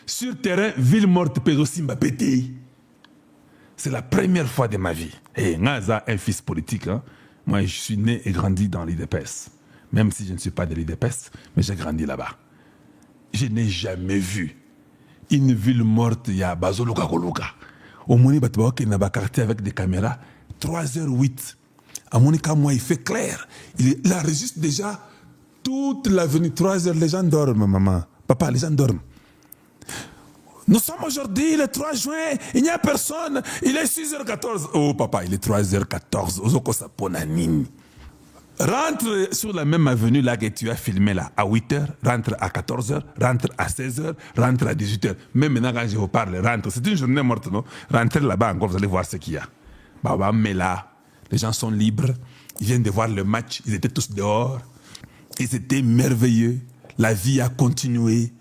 Sur terrain, ville morte, Pézo Simba pété. C'est la première fois de ma vie. Et Ngaza, un fils politique, hein. Moi, je suis né et grandi dans l'IDPS. Même si je ne suis pas de l'IDPS, mais j'ai grandi là-bas. Je n'ai jamais vu une ville morte, il y a Bazoluka Koluka. Au Moni Batouak, il y a un quartier avec des caméras, 3h08. À Monika, moi, il fait clair. Il enregistre déjà toute l'avenue, 3h, les gens dorment, maman. Papa, les gens dorment. Nous sommes aujourd'hui le 3 juin, il n'y a personne, il est 6h14. Oh papa, il est 3h14. Ozoko Saponanini. Rentre sur la même avenue là que tu as filmé là, à 8h, rentre à 14h, rentre à 16h, rentre à 18h. Même maintenant quand je vous parle, rentre. C'est une journée morte, non? Rentrez là-bas encore, vous allez voir ce qu'il y a. Baba, mais là, les gens sont libres, ils viennent de voir le match, ils étaient tous dehors. Ils étaient merveilleux, la vie a continué.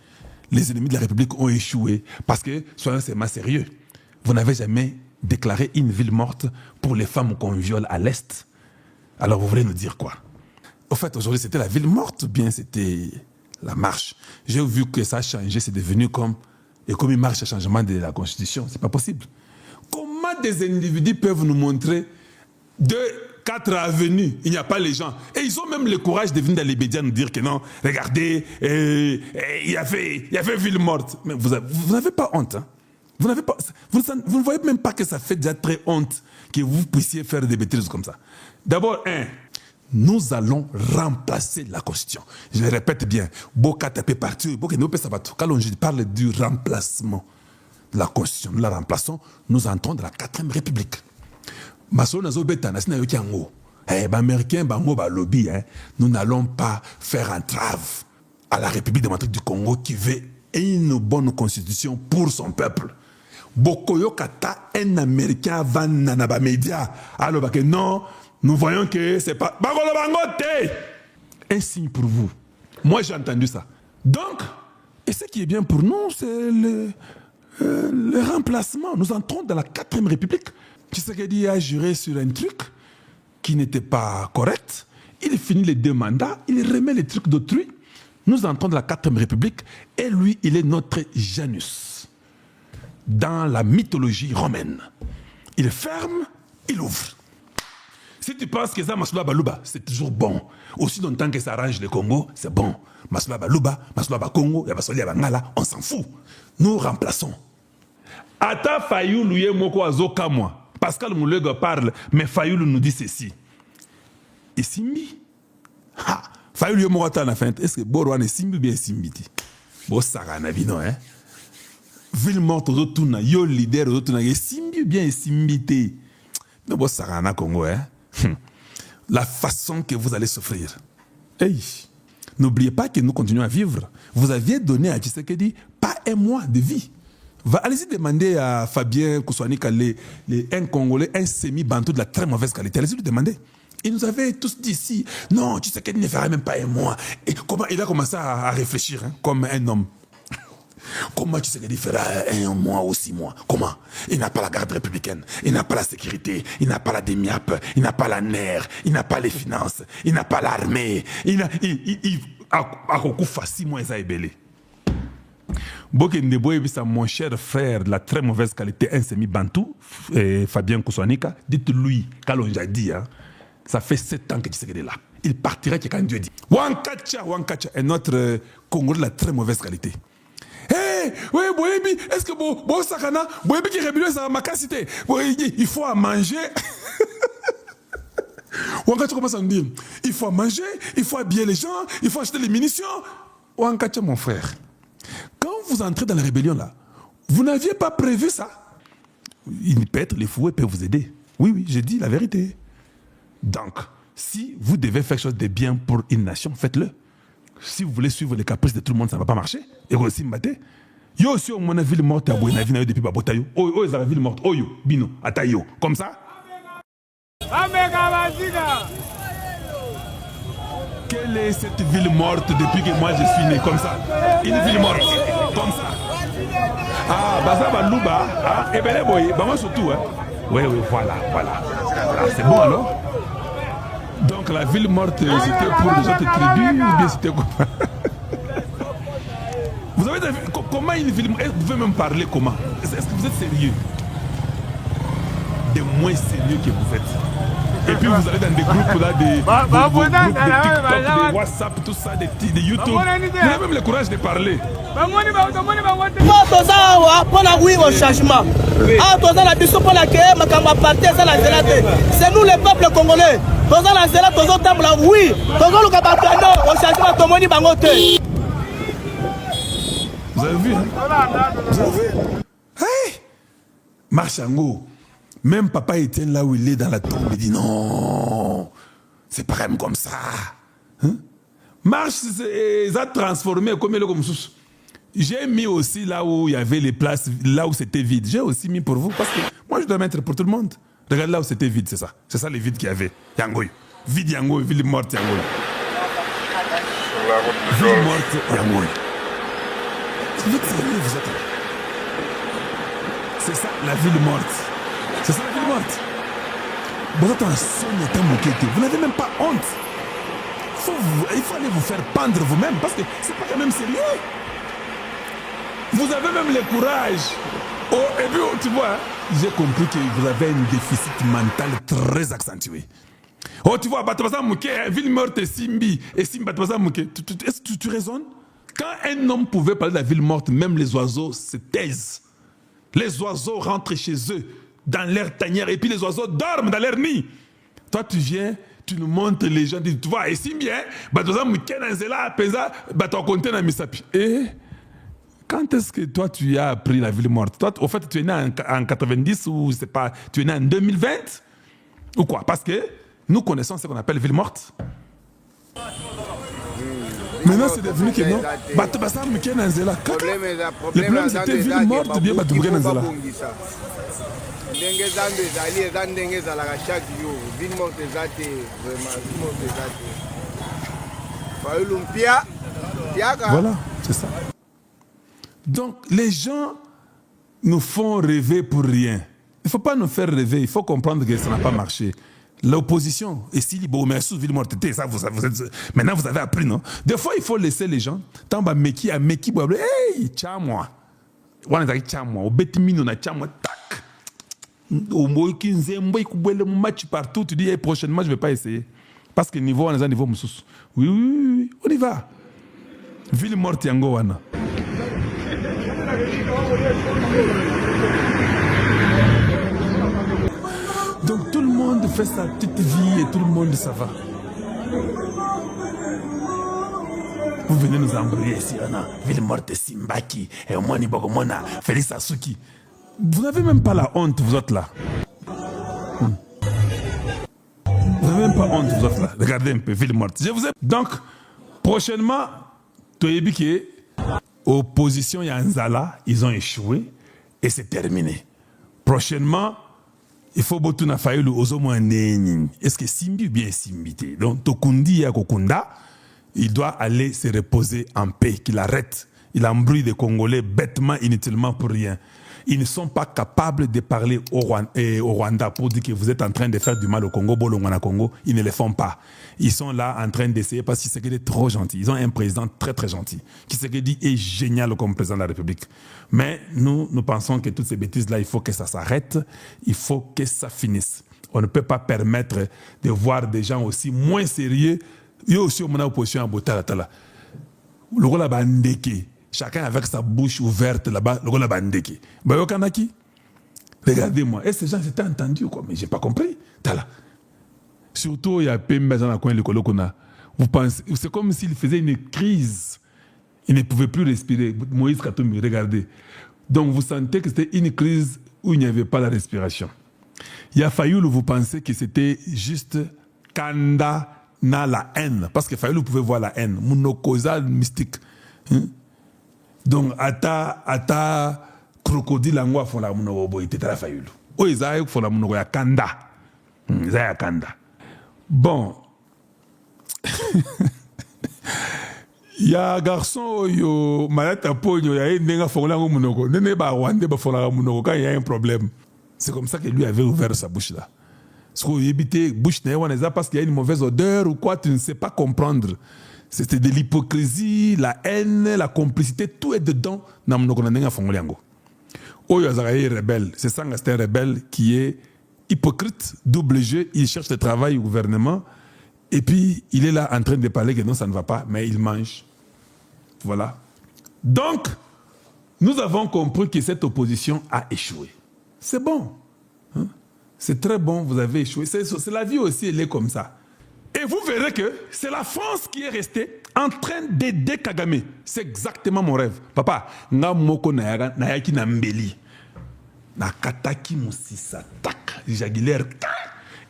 Les ennemis de la République ont échoué. Parce que, soyons sérieux, vous n'avez jamais déclaré une ville morte pour les femmes qu'on viole à l'Est. Alors vous voulez nous dire quoi? Au fait, aujourd'hui, c'était la ville morte ou bien c'était la marche? J'ai vu que ça a changé, c'est devenu comme une marche à changement de la Constitution. C'est pas possible. Comment des individus peuvent nous montrer 4 avenues, il n'y a pas les gens. Et ils ont même le courage de venir dans les médias nous dire que non, regardez, il y avait ville morte. Mais vous n'avez pas honte. Hein? Vous ne voyez même pas que ça fait déjà très honte que vous puissiez faire des bêtises comme ça. D'abord, nous allons remplacer la Constitution. Je le répète bien. Boka tapé partout. Quand on parle du remplacement de la Constitution, nous la remplaçons, nous entrons dans la 4e République. Américain, lobby, nous n'allons pas faire entrave à la République démocratique du Congo qui veut une bonne constitution pour son peuple. Bokoyo Kata, un Américain va nanaba média. Alors que non, nous voyons que c'est pas. Un signe pour vous. Moi j'ai entendu ça. Donc, et ce qui est bien pour nous, c'est le remplacement. Nous entrons dans la 4e République. Tshisekedi a juré sur un truc qui n'était pas correct. Il finit les 2 mandats, il remet les trucs d'autrui. Nous entrons dans la 4e République et lui, il est notre Janus. Dans la mythologie romaine. Il ferme, il ouvre. Si tu penses que ça, Massoula Balouba, c'est toujours bon. Aussi longtemps que ça arrange le Congo, c'est bon. Massoula Balouba, Massoula Bakongo, Yabasoli Bangala, on s'en fout. Nous remplaçons. Ata Fayoulou ye moko azoka moi. Pascal Moulega parle, mais Fayoulou nous dit ceci. Et Simbi? Ha! Fayoulou ye moko ata na fin. Est-ce que Borwan est Simbi ou bien Simbiti? Bo Sara Nabino, hein? Ville morte aux autres, yo leader aux autres, Simbi ou bien Simbiti? Mais bo Sara na Congo, hein? La façon que vous allez souffrir. Hey! N'oubliez pas que nous continuons à vivre. Vous aviez donné à Tshisekedi pas un mois de vie. Allez-y demander à Fabien Koussouanika, un Congolais, un semi-bantou de la très mauvaise qualité. Allez-y lui demander. Il nous avait tous dit ici, non, tu sais qu'il ne fera même pas un mois. Et comment il a commencé à réfléchir, hein, comme un homme. Comment tu sais qu'il fera un mois ou 6 mois? Comment? Il n'a pas la garde républicaine, il n'a pas la sécurité, il n'a pas la DEMIAP, il n'a pas la NER, il n'a pas les finances, il n'a pas l'armée. Il a 6 mois, il a ébélé. Mon cher frère de la très mauvaise qualité, un semi-bantou, Fabien Koussouanika, dites-lui, Kalonja dit, hein, ça fait 7 ans que tu sais qu'il est là. Il partirait que quand Dieu dit. Wankacha, un autre Congolais de la très mauvaise qualité. Hey, oui, Boyebi, est-ce que Bo Sakana, Boyebi qui rébellé sa macacité, il faut à manger. Wankacha commence à nous dire, il faut à manger, il faut habiller les gens, il faut acheter les munitions. Wankacha, mon frère. Quand vous entrez dans la rébellion là, vous n'aviez pas prévu ça. Peut-être les fouets peuvent vous aider. Oui, j'ai dit la vérité. Donc, si vous devez faire quelque chose de bien pour une nation, faites-le. Si vous voulez suivre les caprices de tout le monde, ça ne va pas marcher. Et aussi, Mbate. Yo aussi, on a ville morte à Bouénavina depuis Babotayo. Oh, ils avaient ville morte. Oh, yo, Bino, Atayo. Comme ça. Quelle est cette ville morte depuis que moi je suis né comme ça? Une ville morte, comme ça. Ah, Baza Balouba, ah, et ben boy, bah moi surtout, hein. Oui, voilà. Ah, c'est bon alors? Donc la ville morte, c'était pour les autres tribus ou bien c'était quoi? Vous avez comment une ville... Vous pouvez même parler comment? Est-ce que vous êtes sérieux? Des moins sérieux que vous êtes. Et puis vous allez dans des groupes là, des groupes de TikTok, de WhatsApp, tout ça, de YouTube. Vous avez même le courage de parler. C'est nous les peuples congolais. Oui. Vous avez vu, hein? Vous avez vu? Hey! Marchango. Même papa Étienne, là où il est dans la tombe, il dit non, c'est pas même comme ça. Hein? Marche, ça a transformé comme il est comme ça. J'ai mis aussi là où il y avait les places, là où c'était vide. J'ai aussi mis pour vous parce que moi je dois mettre pour tout le monde. Regarde là où c'était vide, c'est ça. C'est ça les vides qu'il y avait. Yangoy. Vide Yangoy, ville morte Yangoy. Ville morte Yangoy. Vous êtes sérieux, vous êtes là. C'est ça la ville morte. C'est ça la ville morte. Vous n'avez même pas honte. Il faut aller vous faire pendre vous-même parce que c'est pas quand même sérieux. Vous avez même le courage. Oh, et puis, tu vois, j'ai compris que vous avez un déficit mental très accentué. Oh, tu vois, ville morte et Simbi. Et Simba, est-ce que tu raisonnes? Quand un homme pouvait parler de la ville morte, même les oiseaux se taisent. Les oiseaux rentrent chez eux dans leur tanière et puis les oiseaux dorment dans leur nid. Toi, tu viens, tu nous montres les gens, tu vois, et si bien, et quand est-ce que toi, tu as appris la ville morte? Toi, au fait, tu es né en 90 ou c'est pas, tu es né en 2020 ou quoi? Parce que nous connaissons ce qu'on appelle ville morte. Maintenant, c'est devenu que non. Le problème, c'était ville morte ou bien voilà, c'est ça. Donc, les gens nous font rêver pour rien. Il ne faut pas nous faire rêver, il faut comprendre que ça n'a pas marché. L'opposition, et si ville morte, ça, maintenant vous avez appris, non? Des fois, il faut laisser les gens. Tant bah meki à meki, hey, tcha-moi. On a tcha-moi, au betimino na tcha-moi, tac. Au moïkinzembo, il match partout, tu dis, hey, prochainement, je ne vais pas essayer. Parce que niveau, on est à niveau moussous. Oui, on y va. Ville morte, yango, wana. Donc tout le monde fait sa petite vie et tout le monde ça va. Vous venez nous embrouiller ici, on a ville morte Simbaki et Omoni Bogomona, Félix Asuki. Vous n'avez même pas la honte, vous autres là. Vous n'avez même pas honte, vous autres là. Regardez un peu, ville morte. Je vous ai... Donc, prochainement, Toyebiki, opposition Yanzala, ils ont échoué et c'est terminé. Prochainement, il faut que na faille est-ce que Simbi ou bien Simbité? Donc, Tokundi ya Kokunda, il doit aller se reposer en paix, qu'il arrête. Il embrouille des Congolais bêtement, inutilement pour rien. Ils ne sont pas capables de parler au Rwanda pour dire que vous êtes en train de faire du mal au Congo, Bolongwana Congo. Ils ne le font pas. Ils sont là en train d'essayer parce que Tshisekedi est trop gentil. Ils ont un président très très gentil. Tshisekedi est génial comme président de la République. Mais nous pensons que toutes ces bêtises-là, il faut que ça s'arrête. Il faut que ça finisse. On ne peut pas permettre de voir des gens aussi moins sérieux. Il y a aussi une opposition à Botalatala. Le rôle bandeke. Chacun avec sa bouche ouverte là-bas, le rôle bandeke. Regardez-moi. Et ces gens s'étaient entendus, quoi. Mais je n'ai pas compris. Tala. Surtout, il y a Pembe dans le coin de Kolokona. Vous pensez, c'est comme s'il faisait une crise. Il ne pouvait plus respirer. Moïse Katumbi, regardez. Donc vous sentez que c'était une crise où il n'y avait pas la respiration. Il y a Fayoulou, vous pensez que c'était juste Kanda na la haine. Parce que Fayoulou pouvait voir la haine. Monokosa mystique. Donc, ata crocodile angwa font la monobo, il était à Fayoulou. Oh, ils font la monobo ya Kanda. Ils ont Kanda. Bon. Il y a un garçon, yo, malata pogno, il y a un nègre font la monobo. Nene ba Rwanda ba font la monobo quand il y a un problème. C'est comme ça que lui avait ouvert sa bouche là. Parce qu'il habitait bouche parce qu'il y a une mauvaise odeur ou quoi, tu ne sais pas comprendre. C'était de l'hypocrisie, la haine, la complicité, tout est dedans dans mon okonandinga fongoliango. Oyo Azaraï rebelle, c'est ça, c'est un rebelle qui est hypocrite, double jeu, il cherche le travail au gouvernement, et puis il est là en train de parler que non, ça ne va pas, mais il mange. Voilà. Donc, nous avons compris que cette opposition a échoué. C'est bon. Hein? C'est très bon, vous avez échoué. C'est la vie aussi, elle est comme ça. Et vous verrez que c'est la France qui est restée en train d'aider Kagame. C'est exactement mon rêve. Papa, nga moko nayaki na mbeli. Nakataki musisa tak, jagulière.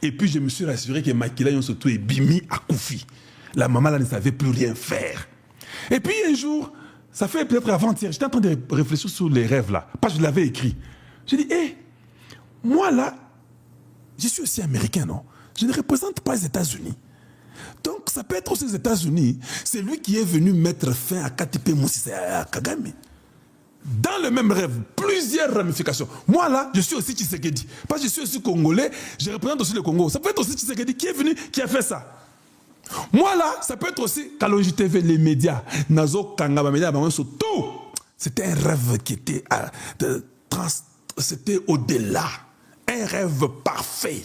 Et puis je me suis rassuré que Makila yon surtout est bimi à Koufi. La maman là ne savait plus rien faire. Et puis un jour, ça fait peut-être avant-hier, j'étais en train de réfléchir sur les rêves là. Parce que je l'avais écrit. J'ai dit, hé, moi là, je suis aussi américain, non? Je ne représente pas les États-Unis. Donc, ça peut être aussi les États-Unis. C'est lui qui est venu mettre fin à KTP Moussissé, à Kagame. Dans le même rêve, plusieurs ramifications. Moi, là, je suis aussi Tshisekedi. Parce que je suis aussi Congolais, je représente aussi le Congo. Ça peut être aussi Tshisekedi qui est venu, qui a fait ça. Moi, là, ça peut être aussi Kalonji TV, les médias. Nazo Kangaba, médias, tout. C'était un rêve qui était, c'était au-delà. Un rêve parfait.